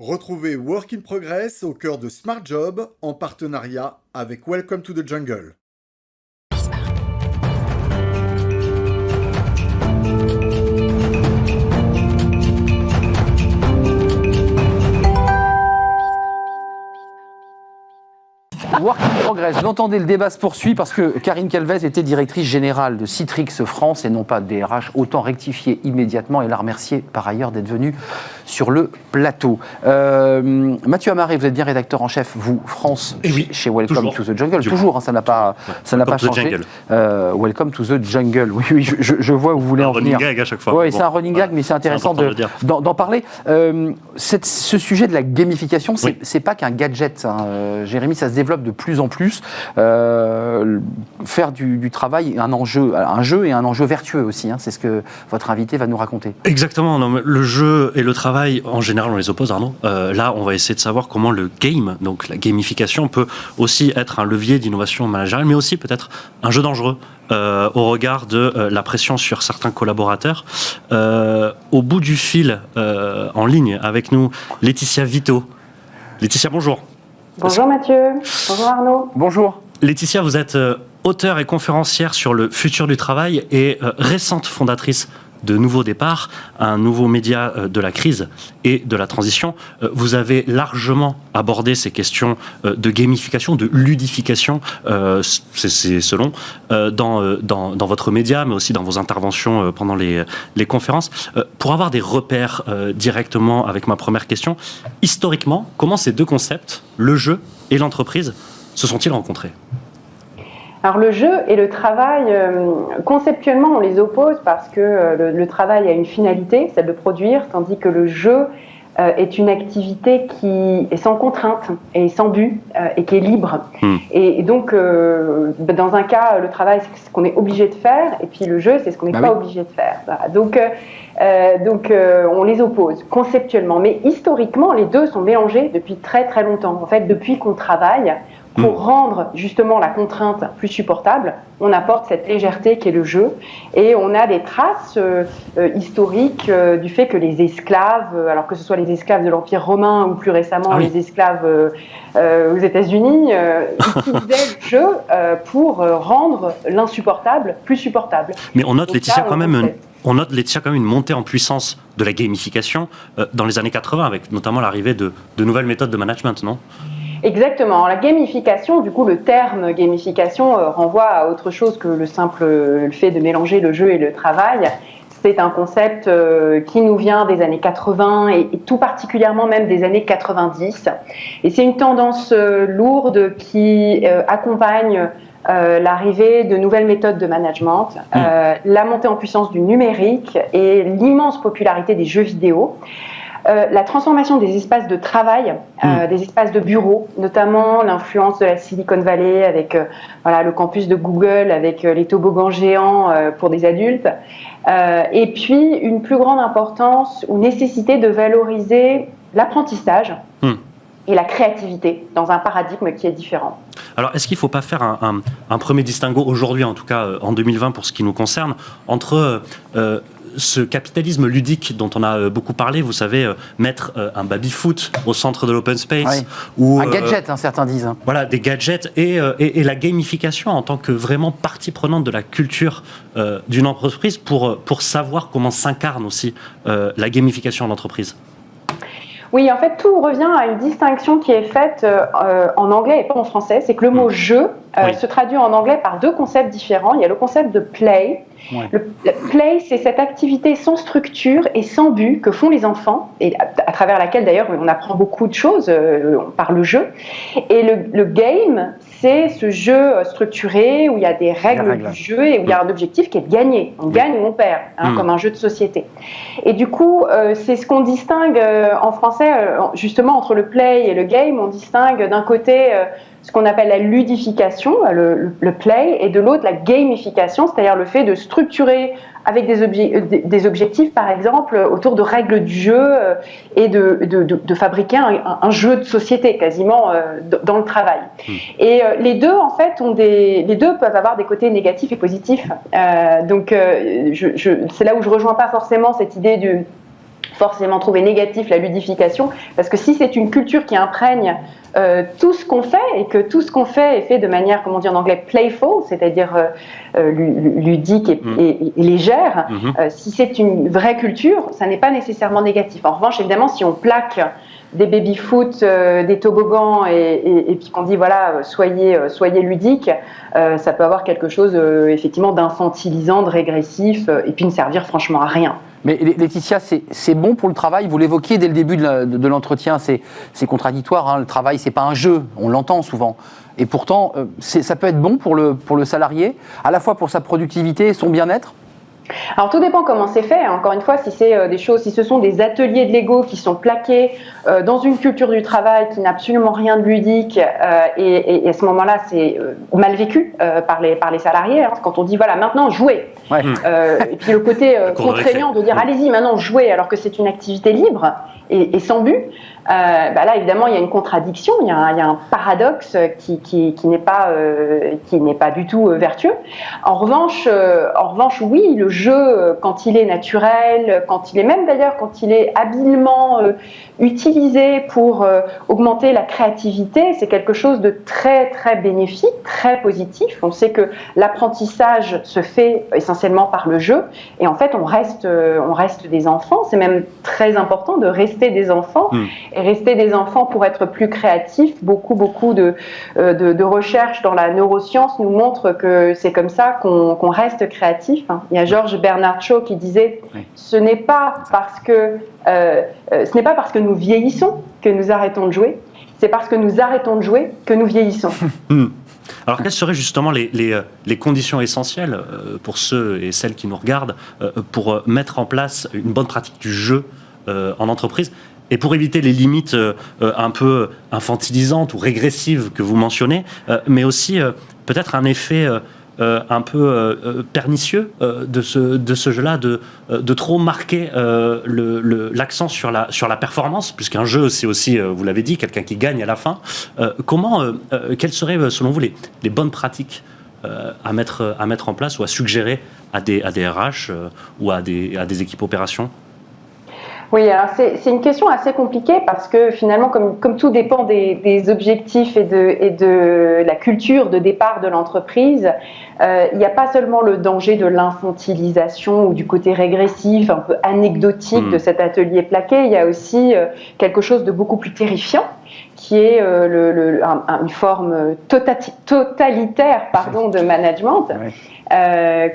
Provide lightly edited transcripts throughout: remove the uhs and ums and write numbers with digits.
Retrouvez Work in Progress au cœur de Smart Job en partenariat avec Welcome to the Jungle. Work in Progress. Vous entendez, le débat se poursuit parce que Karine Calvez était directrice générale de Citrix France et non pas DRH. Autant rectifier immédiatement et la remercier par ailleurs d'être venue sur le plateau. Mathieu Amaré, vous êtes bien rédacteur en chef, vous, France, chez Welcome to the Jungle. Toujours, hein, ça n'a pas changé. Welcome to the Jungle. Oui, je vois où vous voulez en venir. C'est un running gag à chaque fois. Oui, c'est un running gag, mais c'est intéressant d'en parler. Ce sujet de la gamification, c'est pas qu'un gadget, hein. Jérémy, ça se développe de plus en plus. Faire du travail un jeu et un enjeu vertueux aussi, hein. C'est ce que votre invité va nous raconter. Exactement. Non, le jeu et le travail, en général, on les oppose, Arnaud. Là, on va essayer de savoir comment le game, donc la gamification, peut aussi être un levier d'innovation managériale, mais aussi peut-être un jeu dangereux au regard de la pression sur certains collaborateurs. Au bout du fil, en ligne avec nous, Laetitia Vito. Laetitia, bonjour. Bonjour Mathieu, bonjour Arnaud. Bonjour. Laetitia, vous êtes auteure et conférencière sur le futur du travail et récente fondatrice de Nouveau Départ, un nouveau média de la crise et de la transition. Vous avez largement abordé ces questions de gamification, de ludification, c'est selon, dans votre média, mais aussi dans vos interventions pendant les conférences. Pour avoir des repères directement avec ma première question, historiquement, comment ces deux concepts, le jeu et l'entreprise, se sont-ils rencontrés ? Alors le jeu et le travail, conceptuellement on les oppose parce que le travail a une finalité, celle de produire, tandis que le jeu est une activité qui est sans contrainte et sans but et qui est libre. Et donc dans un cas, le travail c'est ce qu'on est obligé de faire et puis le jeu c'est ce qu'on n'est pas obligé de faire. Voilà. Donc on les oppose conceptuellement, mais historiquement les deux sont mélangés depuis très très longtemps. En fait, depuis qu'on travaille, pour rendre justement la contrainte plus supportable, on apporte cette légèreté qu'est le jeu. Et on a des traces historiques du fait que les esclaves, alors que ce soit les esclaves de l'Empire romain ou plus récemment les esclaves aux États-Unis, utilisaient le jeu pour rendre l'insupportable plus supportable. Mais on note, Laetitia, quand même une montée en puissance de la gamification dans les années 80, avec notamment l'arrivée de nouvelles méthodes de management, non ? Exactement. La gamification, du coup, le terme gamification renvoie à autre chose que le fait de mélanger le jeu et le travail. C'est un concept qui nous vient des années 80 et tout particulièrement même des années 90. Et c'est une tendance lourde qui accompagne l'arrivée de nouvelles méthodes de management, la montée en puissance du numérique et l'immense popularité des jeux vidéo. La transformation des espaces de travail, des espaces de bureau, notamment l'influence de la Silicon Valley avec le campus de Google, avec les toboggans géants pour des adultes, et puis une plus grande importance ou nécessité de valoriser l'apprentissage et la créativité dans un paradigme qui est différent. Alors, est-ce qu'il ne faut pas faire un premier distinguo aujourd'hui, en tout cas en 2020 pour ce qui nous concerne, entre ce capitalisme ludique dont on a beaucoup parlé, vous savez, mettre un baby-foot au centre de l'open space. Ou, un gadget, certains disent. Voilà, des gadgets et la gamification en tant que vraiment partie prenante de la culture d'une entreprise pour savoir comment s'incarne aussi la gamification en entreprise. Oui, en fait, tout revient à une distinction qui est faite en anglais et pas en français. C'est que le mot « jeu » se traduit en anglais par deux concepts différents. Il y a le concept de « play ». Le play, c'est cette activité sans structure et sans but que font les enfants, et à travers laquelle, d'ailleurs, on apprend beaucoup de choses par le jeu. Et le game, c'est ce jeu structuré où il y a des règles du jeu et où il y a un objectif qui est de gagner. On gagne ou on perd, comme un jeu de société. Et du coup, c'est ce qu'on distingue en français, justement, entre le play et le game. On distingue d'un côté ce qu'on appelle la ludification, le play, et de l'autre la gamification, c'est-à-dire le fait de structurer avec des objectifs, par exemple, autour de règles du jeu et de fabriquer un jeu de société quasiment dans le travail. Et les deux, en fait, les deux peuvent avoir des côtés négatifs et positifs. Donc, c'est là où je rejoins pas forcément cette idée forcément trouver négatif la ludification, parce que si c'est une culture qui imprègne tout ce qu'on fait, et que tout ce qu'on fait est fait de manière, comme on dit en anglais, playful, c'est-à-dire ludique et légère, si c'est une vraie culture, ça n'est pas nécessairement négatif. En revanche, évidemment, si on plaque des baby-foot, des toboggans, et puis qu'on dit, voilà, soyez ludiques, ça peut avoir quelque chose, effectivement, d'infantilisant, de régressif, et puis ne servir franchement à rien. Mais Laetitia, c'est bon pour le travail. Vous l'évoquiez dès le début de l'entretien, c'est contradictoire. Hein. Le travail, c'est pas un jeu, on l'entend souvent. Et pourtant, ça peut être bon pour le salarié, à la fois pour sa productivité et son bien-être. Alors tout dépend comment c'est fait. Encore une fois, si c'est des choses, si ce sont des ateliers de Lego qui sont plaqués dans une culture du travail qui n'a absolument rien de ludique, et à ce moment-là, c'est mal vécu par les salariés. Hein. Quand on dit voilà, maintenant jouez. Ouais. Et puis le côté contraignant de dire allez-y, maintenant jouez, alors que c'est une activité libre et sans but. Là, évidemment, il y a une contradiction, il y a un paradoxe qui n'est pas du tout vertueux. En revanche, oui, le jeu, quand il est naturel, quand il est habilement utilisé pour augmenter la créativité, c'est quelque chose de très très bénéfique, très positif. On sait que l'apprentissage se fait essentiellement par le jeu, et en fait, on reste des enfants. C'est même très important de rester des enfants. Et rester des enfants pour être plus créatifs. Beaucoup de recherches dans la neuroscience nous montrent que c'est comme ça qu'on reste créatif. Il y a Georges Bernard Shaw qui disait ce n'est pas parce que nous vieillissons que nous arrêtons de jouer, c'est parce que nous arrêtons de jouer que nous vieillissons. Alors, quelles seraient justement les conditions essentielles pour ceux et celles qui nous regardent pour mettre en place une bonne pratique du jeu en entreprise, et pour éviter les limites un peu infantilisantes ou régressives que vous mentionnez, mais aussi peut-être un effet un peu pernicieux de ce jeu-là, de trop marquer l'accent sur la performance, puisqu'un jeu, c'est aussi, vous l'avez dit, quelqu'un qui gagne à la fin. Quelles seraient, selon vous, les bonnes pratiques à mettre en place ou à suggérer à des RH ou à des équipes opérations ? Oui, alors c'est une question assez compliquée parce que finalement, comme tout dépend des objectifs et de la culture de départ de l'entreprise, il n'y a pas seulement le danger de l'infantilisation ou du côté régressif, un peu anecdotique de cet atelier plaqué, il y a aussi quelque chose de beaucoup plus terrifiant qui est une forme totalitaire de management. Ouais.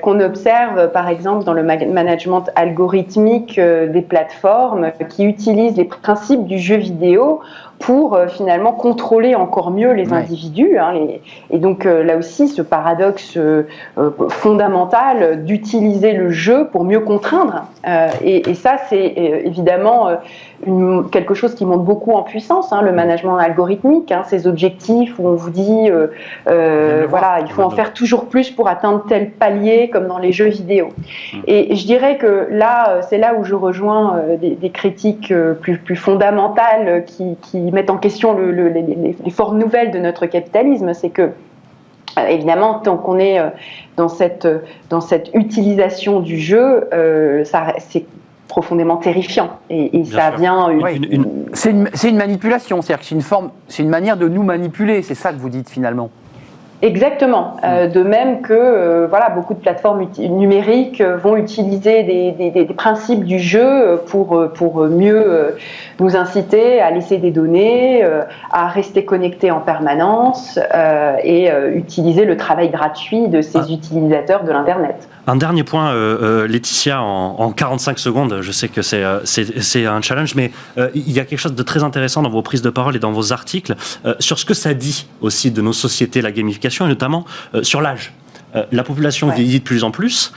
Qu'on observe par exemple dans le management algorithmique des plateformes qui utilisent les principes du jeu vidéo pour finalement contrôler encore mieux les individus. Et donc là aussi, ce paradoxe fondamental d'utiliser le jeu pour mieux contraindre. Et ça, c'est évidemment quelque chose qui monte beaucoup en puissance, le management algorithmique, ces objectifs où on vous dit il faut en faire toujours plus pour atteindre tel palier comme dans les jeux vidéo. Et je dirais que là, c'est là où je rejoins des critiques plus fondamentales qui mettent en question les formes nouvelles de notre capitalisme. C'est que évidemment, tant qu'on est dans cette utilisation du jeu, c'est profondément terrifiant et ça vient. C'est une manipulation, c'est-à-dire que c'est une manière de nous manipuler. C'est ça que vous dites finalement. Exactement. De même que beaucoup de plateformes numériques vont utiliser des principes du jeu pour mieux nous inciter à laisser des données, à rester connectés en permanence et utiliser le travail gratuit de ces utilisateurs de l'Internet. Un dernier point, Laetitia, en 45 secondes, je sais que c'est un challenge, mais il y a quelque chose de très intéressant dans vos prises de parole et dans vos articles sur ce que ça dit aussi de nos sociétés, la gamification, et notamment sur l'âge. La population vieillit de plus en plus,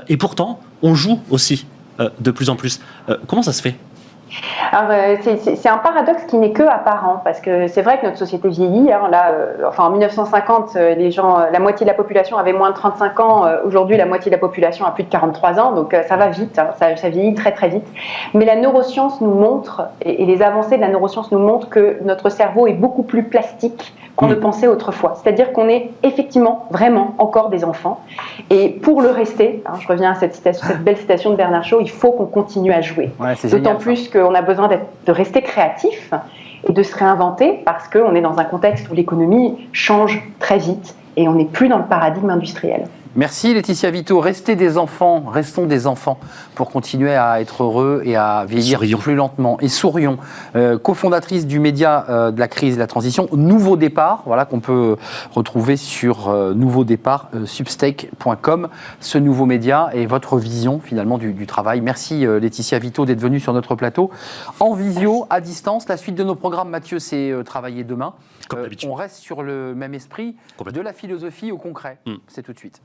et pourtant, on joue aussi de plus en plus. Comment ça se fait ? Alors, c'est un paradoxe qui n'est que apparent, parce que c'est vrai que notre société vieillit. Hein, là, en 1950, la moitié de la population avait moins de 35 ans. Aujourd'hui, la moitié de la population a plus de 43 ans, donc ça va vite, hein, ça vieillit très très vite. Mais la neuroscience nous montre, et les avancées de la neuroscience nous montrent que notre cerveau est beaucoup plus plastique qu'on ne pensait autrefois. C'est-à-dire qu'on est effectivement, vraiment, encore des enfants. Et pour le rester, hein, je reviens à cette belle citation de Bernard Shaw, il faut qu'on continue à jouer. Ouais, d'autant plus qu'on a besoin de rester créatif et de se réinventer, parce qu'on est dans un contexte où l'économie change très vite et on n'est plus dans le paradigme industriel. Merci Laetitia Vito. Restons des enfants pour continuer à être heureux et à vieillir plus lentement. Et sourions. Cofondatrice du média de la crise et de la transition, Nouveau Départ, voilà, qu'on peut retrouver sur Nouveau Départ, substack.com, ce nouveau média et votre vision finalement du travail. Merci Laetitia Vito d'être venue sur notre plateau. En visio, à distance, la suite de nos programmes, Mathieu, c'est Travailler demain. On reste sur le même esprit, de la philosophie au concret. C'est tout de suite.